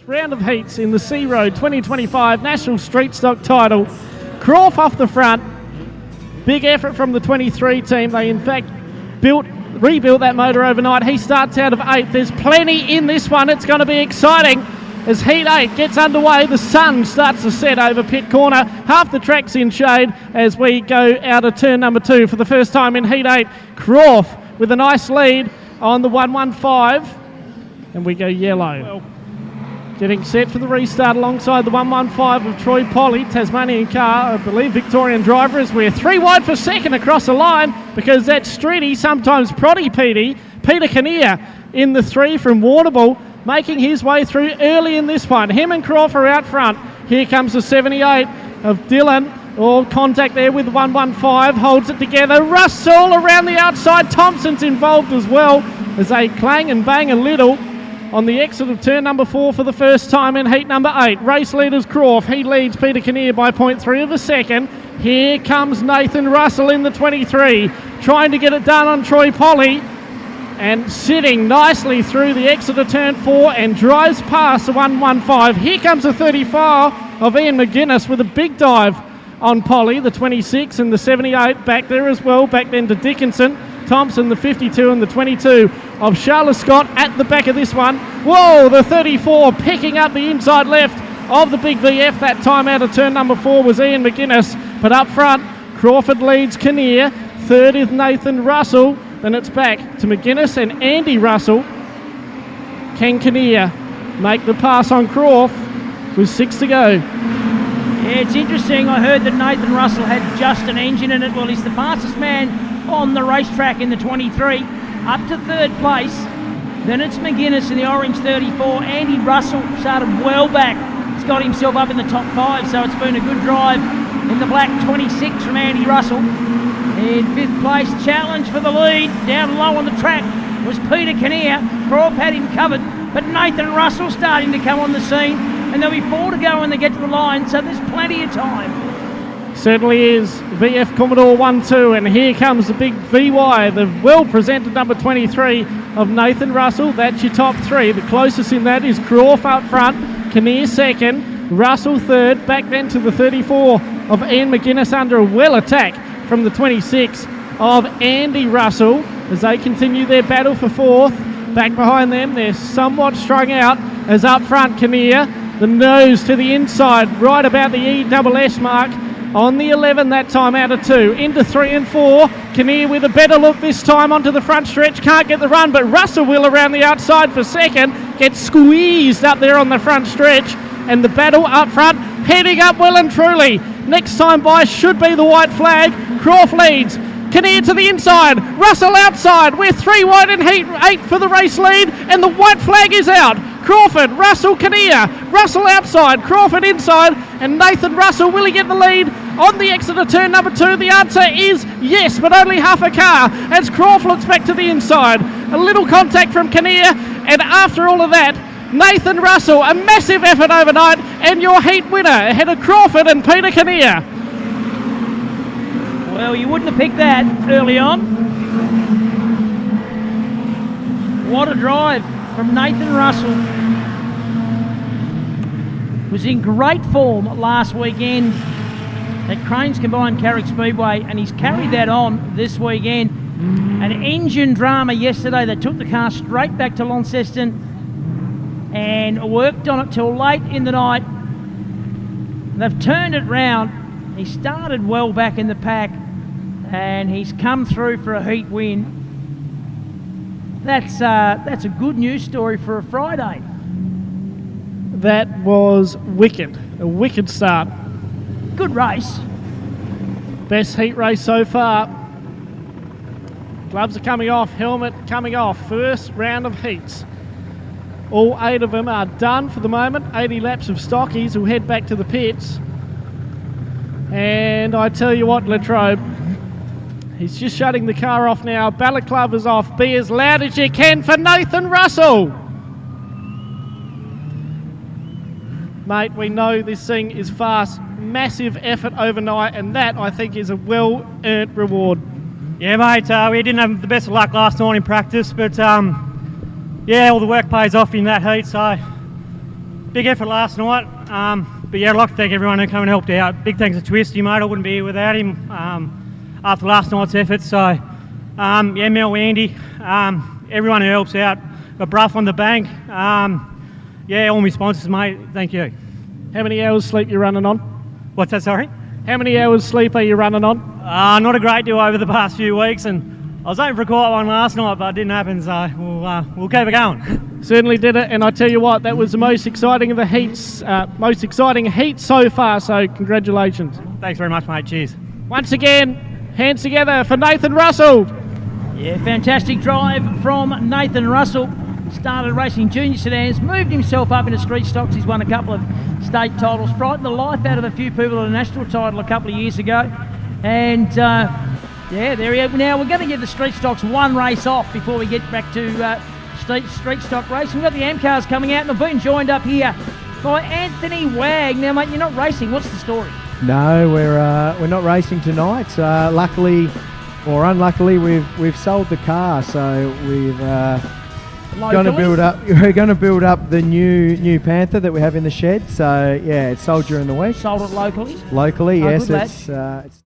round of heats in the Sea Road 2025 National Street Stock title. Croft off the front. Big effort from the 23 team. They in fact rebuilt that motor overnight. He starts out of 8th. There's plenty in this one. It's going to be exciting as Heat 8 gets underway. The sun starts to set over pit corner. Half the track's in shade as we go out of turn number 2 for the first time in Heat 8. Croft with a nice lead on the 115. And we go yellow. Getting set for the restart alongside the 115 of Troy Polly, Tasmanian car, I believe Victorian driver, as we're 3 wide for second across the line because that's Streety, sometimes Proddy Peter Kinnear in the 3 from Warrnambool, making his way through early in this one. Him and Croft are out front. Here comes the 78 of Dylan. All contact there with the 115, holds it together. Russell around the outside. Thompson's involved as well as they clang and bang a little on the exit of turn number 4 for the first time in heat number 8. Race leaders Croft. He leads Peter Kinnear by 0.3 of a second. Here comes Nathan Russell in the 23, trying to get it done on Troy Polly and sitting nicely through the exit of turn 4 and drives past the 115. Here comes the 34 of Ian McGuinness with a big dive on Polly, the 26, and the 78 back there as well. Back then to Dickinson. Thompson, the 52, and the 22 of Charlotte Scott at the back of this one. Whoa, the 34 picking up the inside left of the big VF. That time out of turn number 4 was Ian McGuinness. But up front, Crawford leads Kinnear. Third is Nathan Russell. Then it's back to McGuinness and Andy Russell. Can Kinnear make the pass on Croft with 6 to go? Yeah, it's interesting. I heard that Nathan Russell had just an engine in it. Well, he's the fastest man on the racetrack in the 23, up to 3rd place. Then it's McGuinness in the orange 34. Andy Russell started well back. He's got himself up in the top 5, so it's been a good drive in the black 26 from Andy Russell. In 5th place, challenge for the lead. Down low on the track was Peter Kinnear. Croft had him covered, but Nathan Russell starting to come on the scene, and there'll be 4 to go when they get to the line, so there's plenty of time. Certainly is. VF Commodore 1-2, and here comes the big VY, the well-presented number 23 of Nathan Russell. That's your top 3. The closest in that is Croft up front, Kinnear 2nd, Russell 3rd, back then to the 34 of Ian McGuinness under a well attack from the 26 of Andy Russell as they continue their battle for 4th. Back behind them, they're somewhat strung out as up front Kinnear, the nose to the inside, right about the ESS mark. On the 11 that time out of 2, into 3 and 4. Kinnear with a better look this time onto the front stretch. Can't get the run, but Russell will around the outside for second. Gets squeezed up there on the front stretch. And the battle up front, heading up well and truly. Next time by should be the white flag. Croft leads. Kinnear to the inside. Russell outside. We're 3 wide in heat 8 for the race lead. And the white flag is out. Crawford, Russell, Kinnear, Russell outside, Crawford inside, and Nathan Russell, will he get the lead on the exit of turn number 2? The answer is yes, but only half a car as Croft looks back to the inside. A little contact from Kinnear, and after all of that, Nathan Russell, a massive effort overnight, and your heat winner ahead of Crawford and Peter Kinnear. Well, you wouldn't have picked that early on. What a drive from Nathan Russell. Was in great form last weekend at Cranes Combined Carrick Speedway, and he's carried that on this weekend. An engine drama yesterday. They took the car straight back to Launceston and worked on it till late in the night. They've turned it round. He started well back in the pack, and he's come through for a heat win. That's a good news story for a Friday. That was wicked. A wicked start. Good race. Best heat race so far. Gloves are coming off, helmet coming off. First round of heats. All 8 of them are done for the moment. 80 laps of stockies will head back to the pits. And I tell you what, Latrobe, he's just shutting the car off now. Balaclava's off. Be as loud as you can for Nathan Russell. Mate, we know this thing is fast. Massive effort overnight, and that, I think, is a well-earned reward. Yeah, mate, we didn't have the best of luck last night in practice, but yeah, all the work pays off in that heat, so big effort last night. But yeah, I'd like to thank everyone who came and helped out. Big thanks to Twisty, mate. I wouldn't be here without him after last night's effort. So, yeah, Mel, Andy, everyone who helps out. Got Bruff on the bank. Yeah, all my sponsors, mate. Thank you. How many hours sleep you running on? What's that, sorry? How many hours sleep are you running on? Not a great deal over the past few weeks, and I was hoping for a quiet one last night, but it didn't happen, so we'll keep it going. Certainly did it, and I tell you what, that was the most exciting of the heats, most exciting heat so far, so congratulations. Thanks very much, mate. Cheers. Once again, hands together for Nathan Russell. Yeah, fantastic drive from Nathan Russell. Started racing junior sedans, moved himself up into street stocks. He's won a couple of state titles, frightened the life out of a few people at a national title a couple of years ago. And yeah, there he is. Now we're going to give the street stocks one race off before we get back to street stock racing. We've got the AM cars coming out, and I've been joined up here by Anthony Wagg. Now, mate, you're not racing. What's the story? No, we're not racing tonight. Luckily, or unluckily, we've sold the car, so we've going to build up. We're going to build up the new Panther that we have in the shed. So yeah, it's sold during the week. Sold it locally. Locally, Oh, yes. good lad. It's